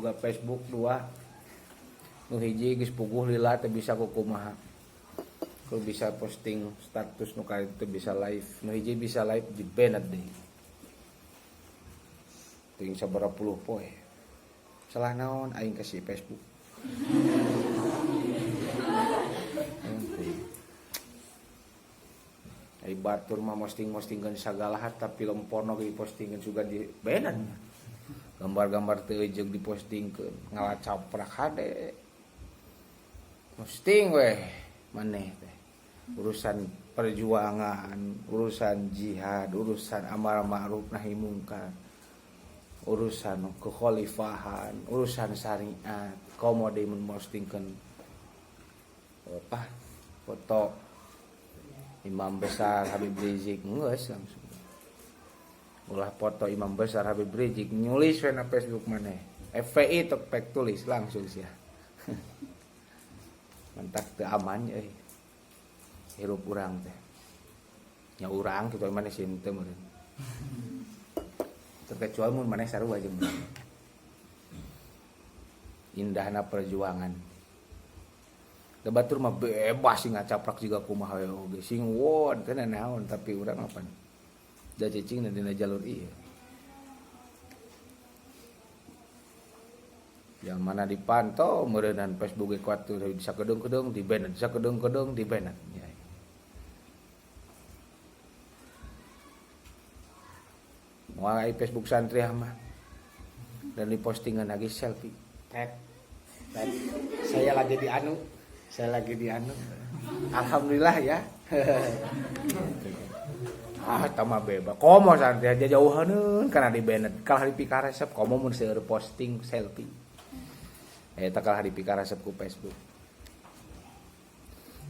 boga Facebook 2 nu hiji geus puguh lila teu bisa kumaha kalau bisa posting status nu kali teu bisa live nu hiji bisa live di banned deui ting sabaraha puluh poe salah naon aing kasih Facebook ai batur mah posting-postingkeun sagala tapi lemporna ge postingkeun juga di banned gambar-gambar teu jeung dipostingkeun ngalacaprak hade posting weh maneh teh urusan perjuangan urusan jihad urusan amar ma'ruf nahi mungkar urusan kekhalifahan urusan syariat komode mun postingkeun apa foto Imam Besar Habib Rizik geus langsung ulah foto Imam Besar Habib Rizik nyulis we na Facebook maneh FPI tok pek tulis langsung sia mantak teu aman euy hirup urang teh nya urang kitu maneh sim teu meureun terkecuali mun maneh sarua jeung indahna perjuangan da batur mah bebas sing ngacaprak juga kumaha we oge sing won teh naon tapi urang apa da cicing dina jalur ieu yang mana dipantau meureunan Facebook ge kuat teu bisa kedung-kedung di banned bisa kedung-kedung di banned ya. Moal Facebook santri mah dan di postingan lagi selfie tag saya lagi di anu alhamdulillah ya tama bebas komo santri aja jauhaneun kana di banned kalah dipikaresep komo mun seueur posting selfie eta kalah dipikaresep ku Facebook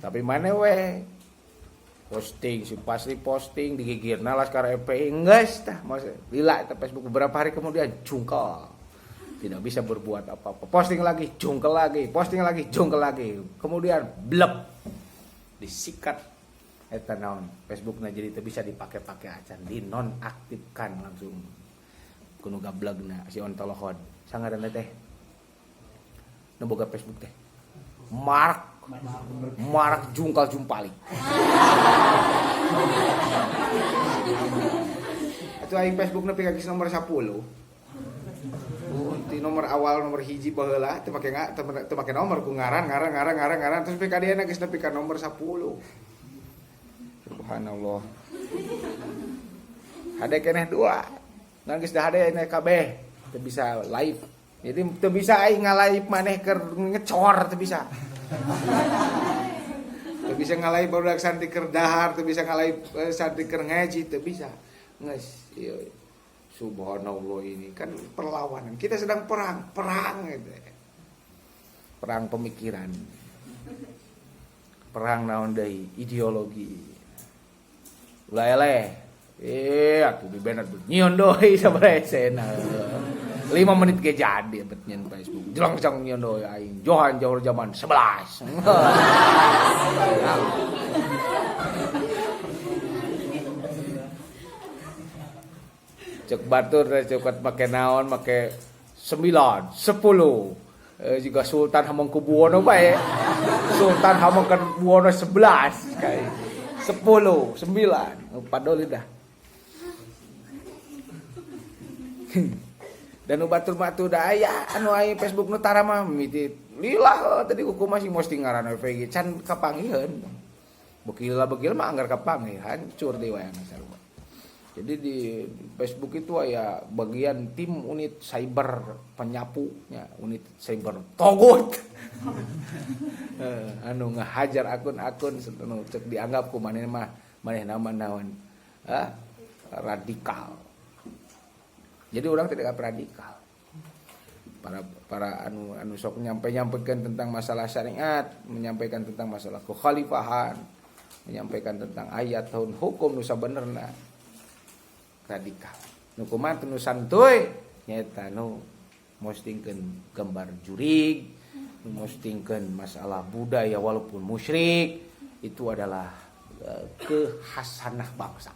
tapi maneh we posting si pasri posting digigirna Laskar FPI geus tah lila eta Facebook beberapa hari kemudian jungkel tidak bisa berbuat apa-apa posting lagi jungkel lagi posting lagi jungkel lagi kemudian blep disikat eta naon Facebookna jadi teu bisa dipake-pake acan dinonaktifkan langsung kudu gablegna si ontolohod sangaranna teh nu boga Facebook teh Mark jungkal jumpali atuh aing Facebook nepi ka nomor 10 di nomor awal nomor hiji baheula teu make nomor ku ngaran terus PKD-na geus nepi ka nomor 10 subhanallah hade keneh 2 dan geus da hade nya kabeh teu bisa live jadi teu bisa aing ngalive maneh keur ngecor teu bisa teu bisa ngalive barudak santi keur dahar teu bisa ngalive santi keur ngaji teu bisa geus ieu subhanallah ini kan perlawanan kita sedang perang gitu. Perang pemikiran perang naon deui ideologi ulah eleh atuh di banned nyion deui sabaraha sena 5 menit ge jadi bet nyen Facebook jelang-jelang nyion deui aing Johan Jawur zaman 11 cek batur cepat make naon make 9 10 juga Sultan Hamengkubuwono bae Sultan Hamengkubuwono 11 kai 10 9 padoli dah dan nu batur-batur da aya anu aya Facebook nu tara mah miti lila tadi kuku masih posting ngaran VG can kapangieun bukil mah anggar kapangih hancur deui wayang sarua. Jadi di Facebook itu ya bagian tim unit cyber penyapu ya, unit cyber togut. Anu ngahajar akun-akun cek dianggap ku maneh mah maneh naon radikal. Jadi orang tidak radikal. Para anu sok nyampaikan tentang masalah syariat, menyampaikan tentang masalah kekhalifahan, menyampaikan tentang ayat tahun hukum nu sabenerna radikal. Nu kumaha nu santuy nyaeta nu postingkeun gambar jurig, postingkeun masalah budaya walaupun musyrik, itu adalah kekhasanah bangsa.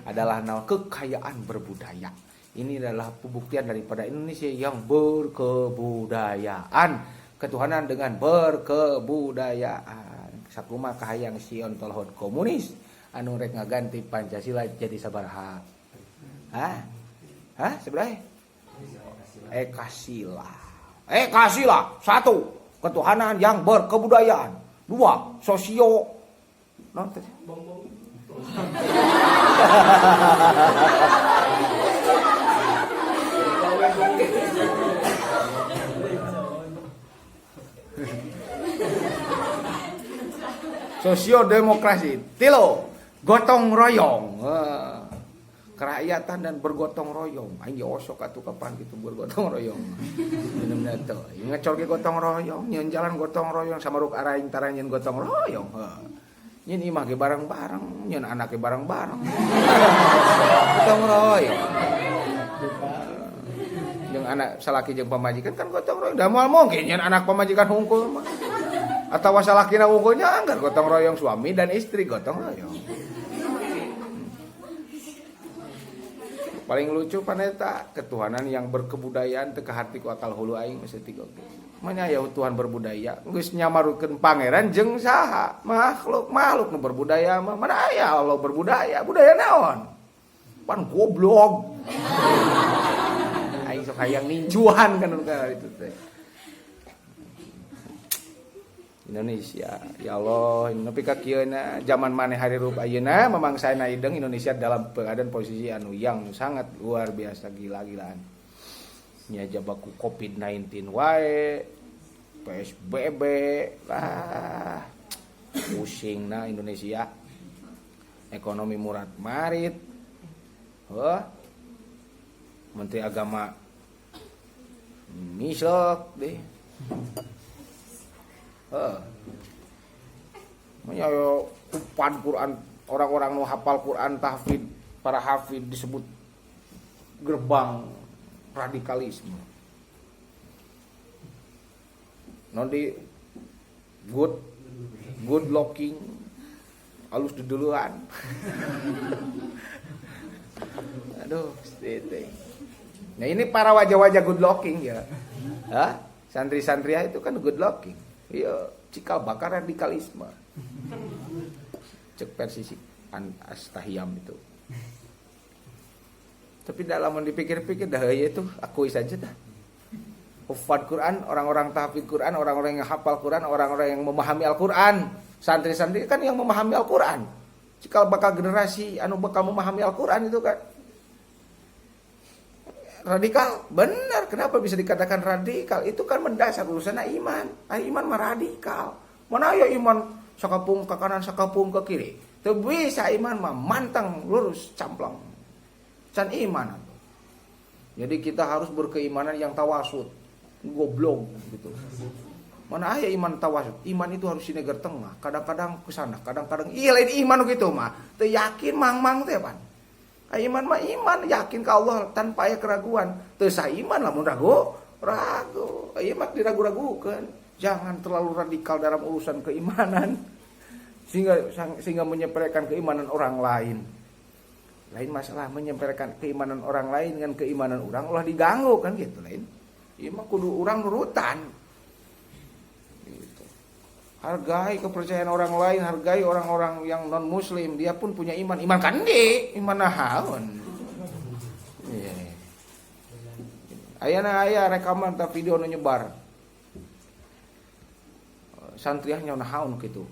Adalah kekayaan berbudaya. Ini adalah pembuktian daripada Indonesia yang berkebudayaan, ketuhanan dengan berkebudayaan. Sakumaha kahayang sion tolhod komunis anu rek ngaganti Pancasila jadi sabaraha? Sebenarnya Ekasila. Satu, ketuhanan yang berkebudayaan. Dua, sosio sosiodemokrasi. Tilo, gotong royong. Kerakyatan dan bergotong royong. Aing osok atuh kapan gitu bergotong royong. Bener-bener teh. Ngecor ge gotong royong, nyeun jalan gotong royong samaruk araing taranjeun gotong royong. Nyeun imah ge bareng-bareng, nyeun anak ge bareng-bareng. Gotong royong. Jeung anak salaki jeung pamajikan kan gotong royong. Da moal mungkin nyeun anak pamajikan hungkul mah. Atawa salakina hungkulnya anggar gotong royong suami dan istri gotong royong. Paling lucu paneta ketuhanan yang berkebudayaan teu kahati ku akal hulu aing mesti tiga. Manya ya Tuhan berbudaya geus nyamarukeun pangeran jeung saha makhluk nu berbudaya mah mana aya Allah berbudaya budaya naon pan goblok aing sok hayang ninjuan kan itu teh. Indonesia, ya Allah, nepi ka kieuna zaman maneh harirup ayeuna mamangsaena ideng Indonesia dalam keadaan posisi anu yang sangat luar biasa gila-gilaan. Nya jabaku COVID-19 wae, PSBB lah. Pusingna Indonesia. Ekonomi murad marit. Menteri Agama mislek deh. Kupan Quran, orang-orang nu hafal Quran tahfidz, para hafid disebut gerbang radikalisme. Nodi good looking, halus duduluan. Aduh, stete. Nah ini para wajah-wajah good looking ya. Santri-santri itu kan good looking. Iya, cikal bakal radikalisme. Cek versi Astahiyam itu. Tapi dalam dipikir-pikir dah ya itu akui saja dah. Hufad Quran, orang-orang tahfidz Quran, orang-orang yang hafal Quran, orang-orang yang memahami Al-Quran. Santri-santri kan yang memahami Al-Quran. Cikal bakal generasi anu bakal memahami Al-Quran itu kan. Radikal, benar. Kenapa bisa dikatakan radikal? Itu kan mendasar urusan iman. Iman mah radikal. Mana ya iman sakapung ke kanan, sakapung ke kiri. Teu bisa iman mah mantang lurus camplang. Can iman. Jadi kita harus berkeimanan yang tawasud. Goblok gitu. Mana aya iman tawasud? Iman itu harus di negara tengah. Kadang-kadang ke sana, kadang-kadang lain iman gitu mah. Teu yakin mang-mang teh pan. Iman mah iman, yakin ke Allah tanpa aya keraguan. Teu saiman lamun ragu. Ieu mah diragu-ragukeun. Jangan terlalu radikal dalam urusan keimanan. Sehingga menyepelekan keimanan orang lain. Lain masalah menyepelekan keimanan orang lain dengan keimanan orang ulah diganggu kan gitu lain. Ieu mah kudu urang nurutan. Gitu. Hargai kepercayaan orang lain, hargai orang-orang yang non muslim, dia pun punya iman. Iman kan iman nahaun. Iya. Aya rekaman ta video nu nyebar. Santriahnya nahaun kitu.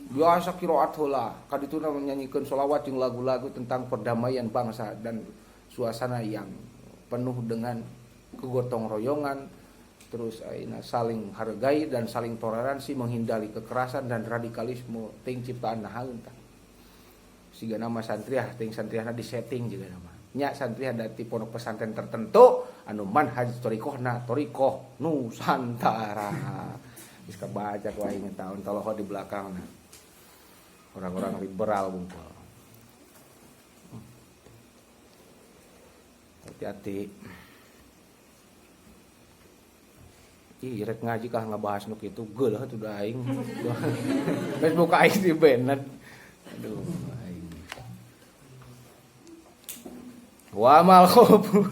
Biasa qiraat heula, kadituna menyanyikan sholawat jeung lagu-lagu tentang perdamaian bangsa dan suasana yang penuh dengan kegotong royongan, terus saling hargai dan saling toleransi, menghindari kekerasan dan radikalisme ting ciptaan nahaun tah. Siga nama santriah ting santriahna disetting juga nama. Nya santriah dati pondok pesantren tertentu anu manhaj thariqahna thariqah Nusantara. Geus kabaca ku aing tahun taloho di belakangna. Orang-orang liberal bungkul. Hati-hati. Rek ngaji kah ngabahas nu kitu geuleuh atuh da aing. Facebook aing di banned. Aduh aing. Wa mal khofu.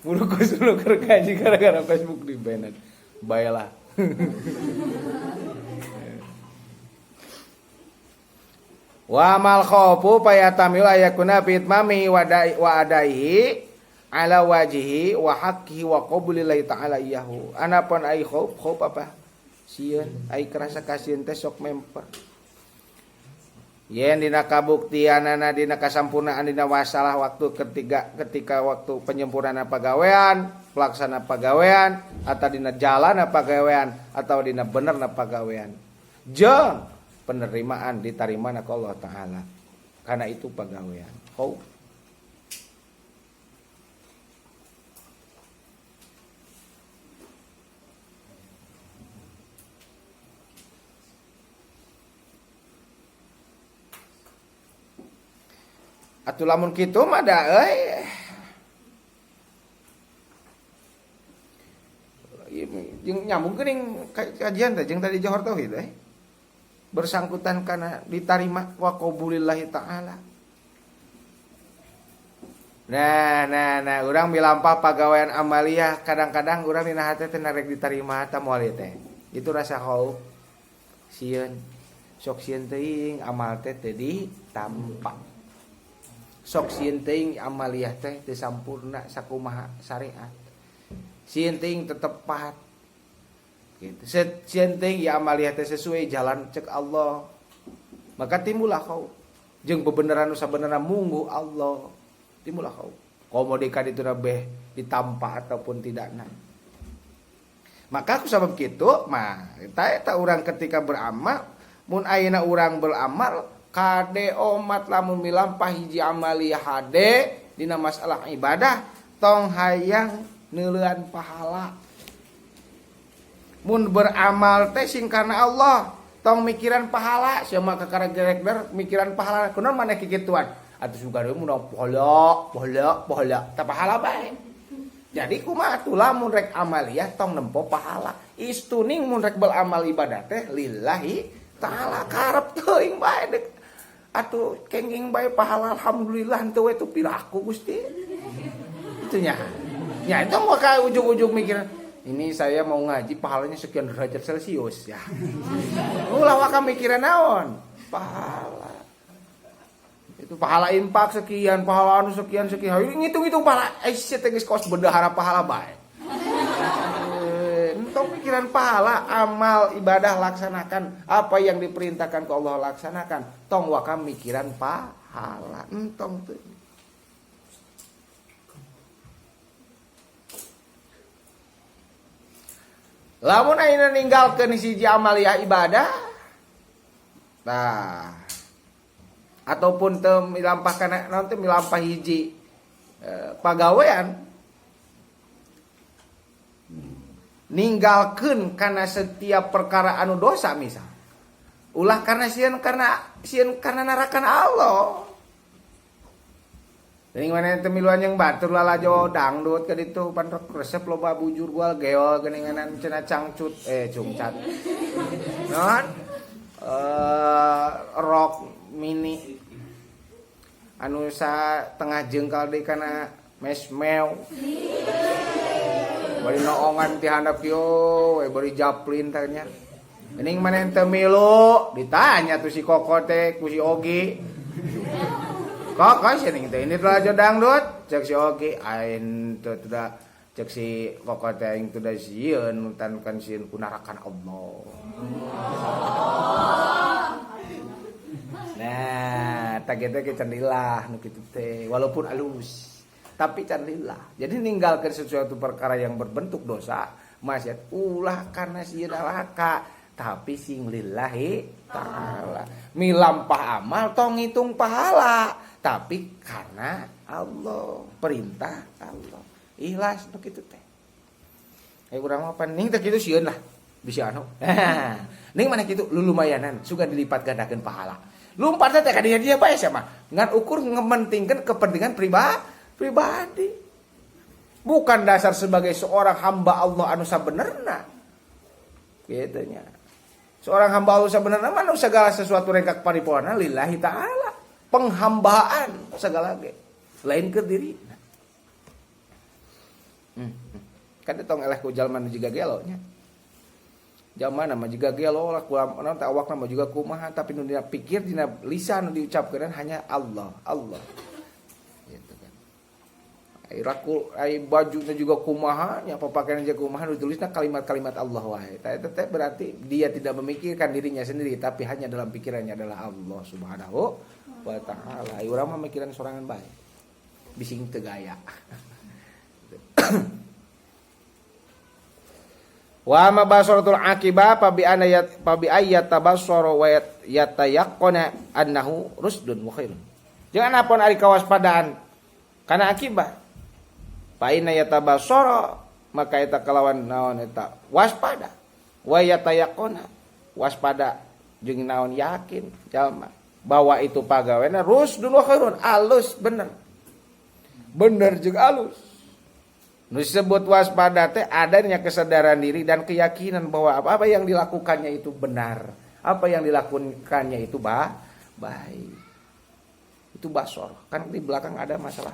Bulukus dulu kergaji gara-gara Facebook di ban. Baiklah. Wa mal khofu fayatamil ayakuna fi itmami wa adaihi ala wajhi wa haqqihi wa qabulillahi ta'ala iyahu. Anapun ai khauf apa? Sieun ai kerasa kasieun teh sok memper. Yen dina kabuktianana dina kasampurnaan dina masalah waktu ketika waktu penyempurnaan pagawean, pelaksana pagawean, atau dina jalan pagawean, atau dina benerna pagawean. Jeung penerimaan ditarimana ku Allah Ta'ala. Karena itu pagawean. Kau atuh lamun kitu mah da jeung nyambung geuning kajian teh jeung tadi Johor Tauhid bersangkutan karena diterima wa qabulillahi ta'ala. Nah, urang milampah pagawean amaliyah kadang-kadang urang dina hate teh narek diterima ta moal teh. Itu rasa khauf. Sieun sok sieun teuing amal teh teu ditampa. Sok sieun teuing amaliyah teh teu sampurna sakumaha syariat. Sieun teuing teu tepat. Gitu. Sieun teuing ya amaliyah teh sesuai jalan cek Allah. Maka timbullah kau jeung bebeneran nu sabenerna munggu Allah. Timbullah kau. Komodika dituna beh ditampa ataupun tidakna. Maka ku sabab kitu mah eta urang ketika beramal mun ayeuna urang beramal kade omat lamun milampah hiji amaliyah hade dina masalah ibadah tong hayang neuleuan pahala. Mun beramal teh sing karena Allah tong mikiran pahala sia mah kakara-gerekder mikiran pahala kunaon maneh kikituan atuh suga deui mun pahala tah pahala bae. Jadi kumaha atuh lamun rek amaliyah tong nempo pahala. Istuning mun rek beramal ibadah teh lillahi ta'ala karep teuing bae dek. Atuh kenging bae pahala alhamdulillah henteu we tu piraku Gusti. Itu nya. Nya itu mah ka ujug-ujug mikir ini saya mau ngaji pahalanya sekian derajat Celcius ya. Ulah waka mikiran naon? Pahala. Itu pahala impak sekian, pahala anu sekian. Ngitung-ngitung pahala sia teh geus kos bendahara pahala bae. Entong pikiran pahala, amal ibadah laksanakan, apa yang diperintahkan ke Allah laksanakan. Tong waka mikiran pahala, entong tuh. Lamun ayeuna ninggalkeun hiji amaliyah ibadah, nah ataupun teu milampah kana naon teh milampah hiji pagawean ninggalkeun karena setiap perkara anu dosa misal ulah karena sieun karena narakan Allah. Teuing maneh teh miluan yang batur lalajo dangdut ka ditu pan resep loba bujur gual geol geuninganan cenah cangcut cungcat. Non rock mini anu sa tengah jengkal deui kana mesmeo. Bari noongan ti handap kieu we bari japlin teh nya. Geuning maneh teu milu ditanya tuh si Koko teh ku si Ogi. Kok sering teh ini telah dangdut cek si Ogi ain teu da cek si Koko teh aing teu da sieun tan kan sieun kunarakan Allah. Nah, tak gitu ke candilah nu kitu teh walaupun alus tapi candilah. Jadi ninggalkan sesuatu perkara yang berbentuk dosa maksiat ulah karena sieun alaka tapi sing lillahi ta'ala. Milampah amal tong ngitung pahala tapi karena Allah, perintah Allah. Ikhlas nu kitu teh. Urang mah pan ning teh kitu sieun lah bisa anu. Ning mana kitu lulumayanan suga dilipat gandakeun pahala. Lumpat teh ka dia bae sama. Ngan ukur ngementingkeun kepentingan pribadi. Bukan dasar sebagai seorang hamba Allah anu sabenerna. Kitu nya. Seorang hamba Allah sabenerna mah segala sesuatu rek paripurna lillahi ta'ala. Penghambaan segala ge. lain ke diri. Kan tong eleh ku jalma nu jiga gelo nya. Jalma mah jiga gelo lah kumaha teh awakna mah juga kumaha tapi nu dina pikir dina lisan nu diucapkeun hanya Allah, Allah. Gitu kan. Ai bajunya juga kumaha nya papakaian aja kumaha nu tulisna kalimat-kalimat Allah wae. Eta teh berarti dia tidak memikirkan dirinya sendiri tapi hanya dalam pikirannya adalah Allah Subhanahu wa taala. Ai urang mah mikiran sorangan bae. Bising teu gaya. Wa ma basaratul aqibah fa bi ayat tabassara wa yatayaqqana annahu rusdun wa khairun. Jangan apun ari kawaspadaan kana akibah. Fa inna yatabassara maka eta kalawan naon eta waspada. Wa yatayaqqana waspada jeung naon yakin jalma bahwa itu pagaweana rusdun wa khairun alus bener. Bener jeung alus. Nu disebut waspada teh adanya kesadaran diri dan keyakinan bahwa apa yang dilakukannya itu benar, apa yang dilakukannya itu baik. Itu basor. Kan di belakang ada masalah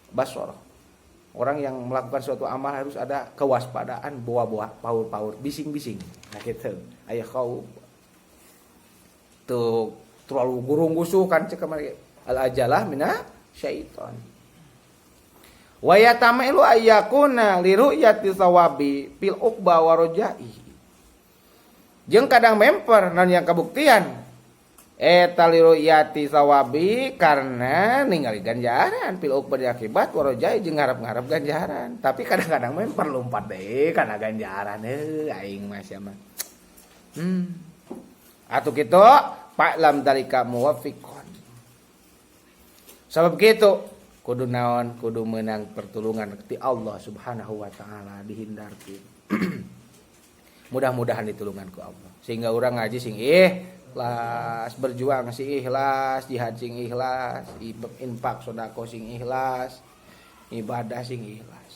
basor. Orang yang melakukan suatu amal harus ada kewaspadaan, bawa paur-paur, bising-bising. Nah gitu. Aya kau tuh terlalu gurung-gusuh kan cek kemarin al ajalah mina syaitan. Wa yatamilu ayyakuna li ru'yati sawabi fil uqba wa rajai. Jeung kadang memper naon yang kabuktian eta li ru'yati sawabi karena ningali ganjaran fil uqba di akibat wa rajai jeung ngarep-ngarep ganjaran. Tapi kadang-kadang memper lompat deui kana ganjaran aing mah sia mah. Atuh kitu fa'lam dalika muwaffiqon. Sabab kitu kudu naon kudu menang pertolongan ti Allah Subhanahu wa taala dihindarkeun. Mudah-mudahan ditulungan ku Allah sehingga urang ngaji sing ikhlas, berjuang sing ikhlas, jihad sing ikhlas, infak sedekah sing ikhlas, ibadah sing ikhlas.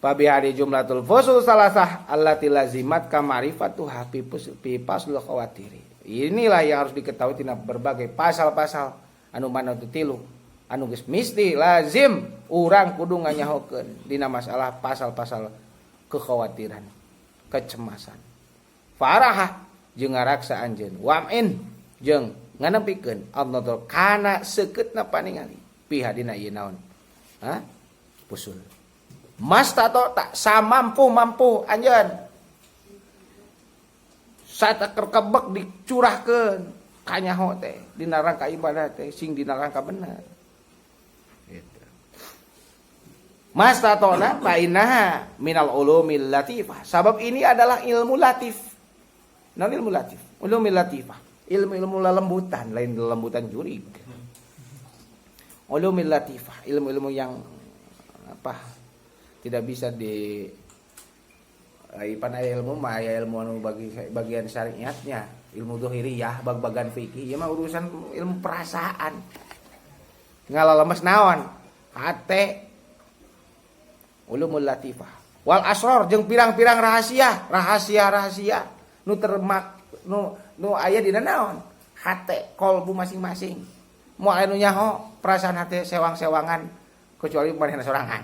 Fabi hari jumlatul fusul salasah allati lazimat ka ma'rifatuha fi faslul khawatiri. Inilah yang harus diketahui tina berbagai pasal-pasal anu mana tu tilu anu geus misti lazim urang kudu nganyahokeun dina masalah pasal-pasal kekhawatiran kecemasan farahah jeung ngaraksa anjeun wa'in jeung nganempikeun Allah kana seukeutna paningali piha dina ieu naon pusul mas tato tak samampu anjeun satak kebek dicurahkeun kanyaho teh dina rangka ibadah teh sing dina rangka bener gitu. Mastatona bainaha minal ulumil latifah. Sabab ini adalah ilmu latif. Non ilmu latif, ulumil latifah. Ilmu-ilmu lembutan, lain lembutan jurig. Ulumil latifah, ilmu-ilmu yang apa? Tidak bisa di panai ilmu mah ya ilmu anu bagian syariatnya. Ilmu dohiriyah, bag-bagan fikih, ya mah urusan ilmu perasaan. Ngalalemes naon? Hate. Ulumul latifah. Wal asror jeung pirang-pirang rahasia nu termak nu aya dina naon? Hate kolbu masing-masing. Moal anu nyaho perasaan hate sewang-sewangan kecuali manehna sorangan.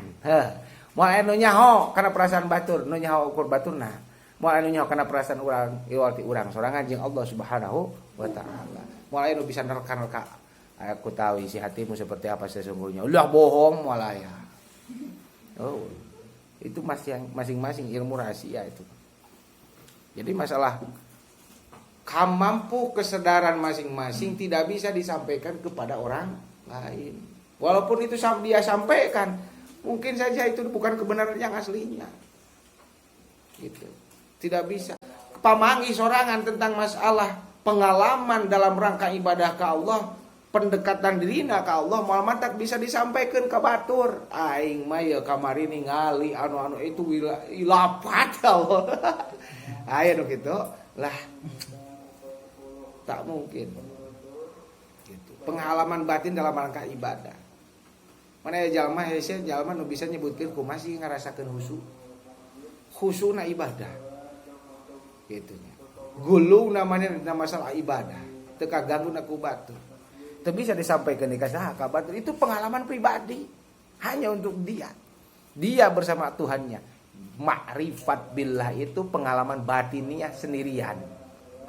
Moal anu nyaho kana perasaan batur, nu nyaho ukur baturna. Moal anu nyaho kana perasaan urang iwal ti urang sorangan jeung Allah Subhanahu wa taala. Moal anu bisa nerka-nerka aku tahu isi hatimu seperti apa sesungguhnya. Ulah bohong moal aya. Oh. Itu masing-masing ilmu rahasia itu. Jadi masalah mampu kesadaran masing-masing tidak bisa disampaikan kepada orang lain. Walaupun itu dia sampaikan, mungkin saja itu bukan kebenaran yang aslinya. Gitu. Tidak bisa. Pamangi sorangan tentang masalah pengalaman dalam rangka ibadah ke Allah, pendekatan dirina ka Allah Muhammad tak bisa disampaikan ke batur. Aing mah ya kamari ningali anu-anu itu ilapat Allah. Aya nu kitu lah. Tak mungkin. Gitu. Pengalaman batin dalam rangka ibadah. Mana ya jalma nu bisa nyebutkeun kumaha sih ngarasakeun khusuna ibadah. Gitu nya. Gulu namanya masalah ibadah. Teu kaganggu ku batur. Itu bisa disampaikan di kasah kabar itu pengalaman pribadi hanya untuk dia. Dia bersama Tuhannya. Ma'rifat billah itu pengalaman batiniah sendirian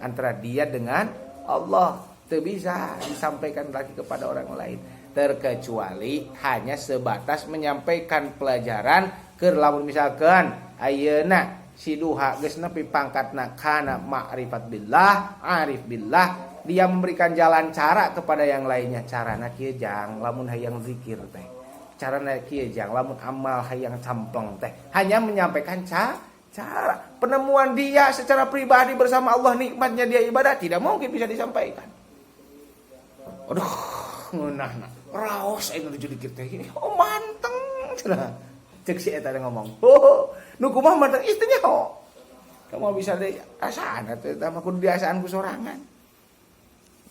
antara dia dengan Allah. Itu bisa disampaikan lagi kepada orang lain. Terkecuali hanya sebatas menyampaikan pelajaran ke lamun misalkan ayeuna si duha geus nepi pangkatna kana ma'rifat billah, arif billah, dia memberikan jalan cara kepada yang lainnya. Carana kieu jang lamun hayang zikir teh. Carana kieu jang lamun amal hayang campleng teh. Hanya menyampaikan cara. Penemuan dia secara pribadi bersama Allah, nikmatnya dia ibadah tidak mungkin bisa disampaikan. Aduh, ngeunahna. Raos aing nuju dikir teh ini. Oh, manteng cenah. Cek si eta ngomong. Oh, nu kumaha manteng istinya ho. Kamu bisa deh asaan atuh eta mah kudu diasaan ku sorangan.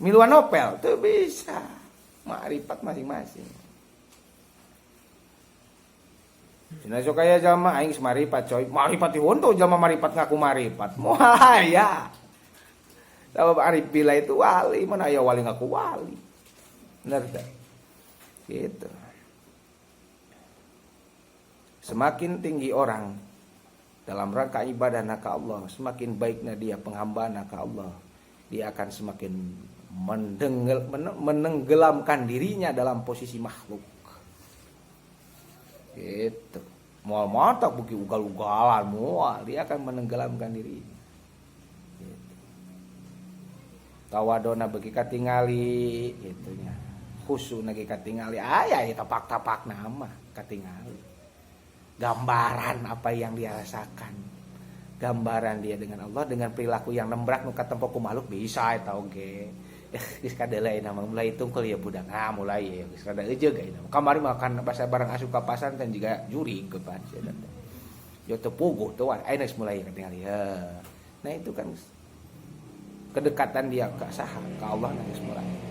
Miluan nopel tuh bisa. Ma'rifat masing-masing. Cina sok aya jalma aing marifat coy. Marifat teh heunteu jalma marifat ngaku marifat. Moal ya. Sabab arif billah itu wali, mana aya wali ngaku wali. Benar tak? Gitu. Semakin tinggi orang dalam rangka ibadah ke Allah, semakin baiknya dia penghambaan ke Allah. Dia akan semakin menenggelamkan dirinya dalam posisi makhluk. Gitu. Moal mata buki ugal-ugalan moal, dia akan menenggelamkan dirinya. Gitu. Tawadona bagi katingali gitunya. Khusuna ge katingali aya tapak-tapak nama katingali. Gambaran apa yang dia rasakan. Gambaran dia dengan Allah dengan perilaku yang nembrak nu katempo ku makhluk bisa eta oge. Geus kadele nama mulai tungkul ya budak. Ah mulai ya geus rada ejeug ayeuna. Kamari makan basa barang asup ka pasan kan juga juri ke pan sia. Yo teu puguh teu ayeuna geus mulai katingali. Nah itu kan kedekatan dia ke saha ke Allah geus mulai.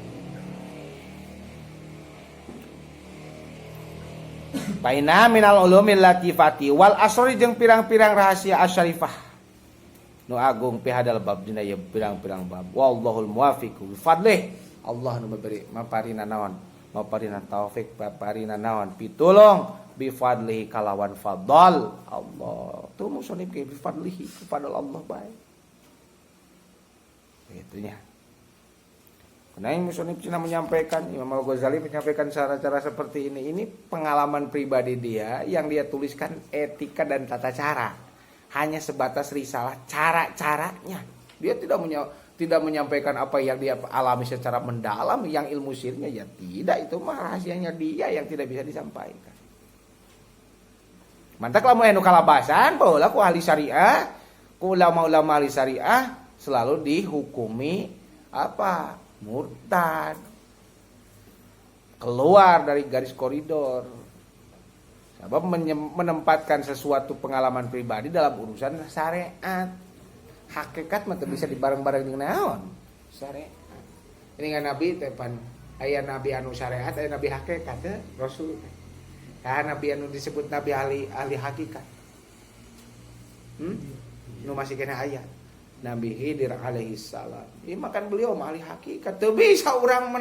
Baina minal ulumil latifati wal asri jeung pirang-pirang rahasia asyarifah nu agung pi hadal bab dina ye pirang-pirang bab wallahul muwaffiqu bi fadlih Allah nu memberi maparina naon maparina taufik maparina naon pitulung bi fadlihi kalawan fadl Allah tu musonib ke bi fadlihi kepada Allah bae itunya. Nah, Musonib Cina menyampaikan, Imam Al-Ghazali menyampaikan cara-cara seperti ini. Ini pengalaman pribadi dia yang dia tuliskan etika dan tata cara. Hanya sebatas risalah cara-caranya. Dia tidak menyampaikan apa yang dia alami secara mendalam, yang ilmu sirnya ya tidak. Itu mah rahasianya dia yang tidak bisa disampaikan. Mantak lamun anu kalabasan, baheula ku ahli syariah, ku ulama-ulama ahli syariah selalu dihukumi apa? Murtad, keluar dari garis koridor, sebab menempatkan sesuatu pengalaman pribadi dalam urusan syariat. Hakikat mah bisa dibareng-bareng dengan naon syariat. Ini kan nabi tepan aya nabi anu syariat, aya nabi hakikat teh rasul. Nah, nabi anu disebut nabi ahli hakikat. Nu masih kena ayat. Nabi Khidir alaihi salam. Ini makan beliau ahli hakikat. Teu bisa orang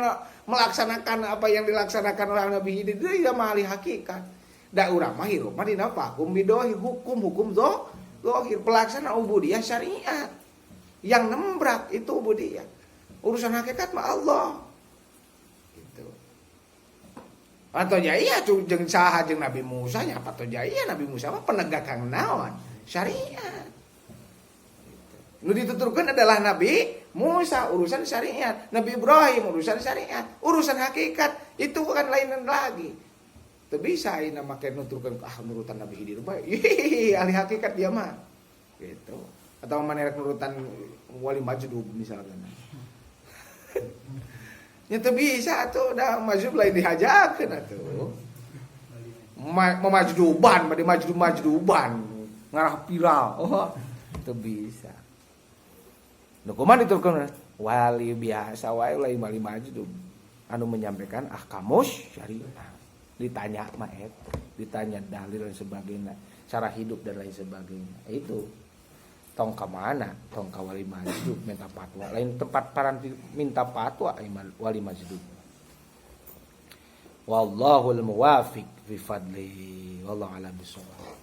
melaksanakan apa yang dilaksanakan oleh Nabi Khidir. Dia ahli hakikat. Da urang mah hirup mah dina fakum bidohi hukum zahir pelaksana ubudiyah syariat. Yang nembrak itu ubudiyah. Urusan hakikat mah Allah. Gitu. Atau jaya jeung saha jeung Nabi Musa nya apa jaya Nabi Musa mah penegakan naon? Syariat. Nu dituturkan adalah Nabi Musa urusan syariat, Nabi Ibrahim urusan syariat, urusan hakikat itu bukan lain lagi. Teu bisa ayeuna make nuturkeun nurutan Nabi Khidir bae. Ahli hakikat dia mah. Gitu. Atau maneh nurutan wali majdub misalkan. Nya teu bisa atuh da majdub lain dihajakeun atuh. Mamajduban bade majduban ngarah viral. Oh, teu bisa. Dokumen diturunkan wali biasa wae lain wali majdub anu menyampaikan ahkamus syariah ditanya mah eta ditanya dalil dan sebagainya cara hidup dan lain sebagainya itu tong ka mana tong ka wali majdub minta fatwa lain tempat paran minta fatwa wali majdub Wallahul muwafiq fi fadli. Wallahu a'lam bishawab.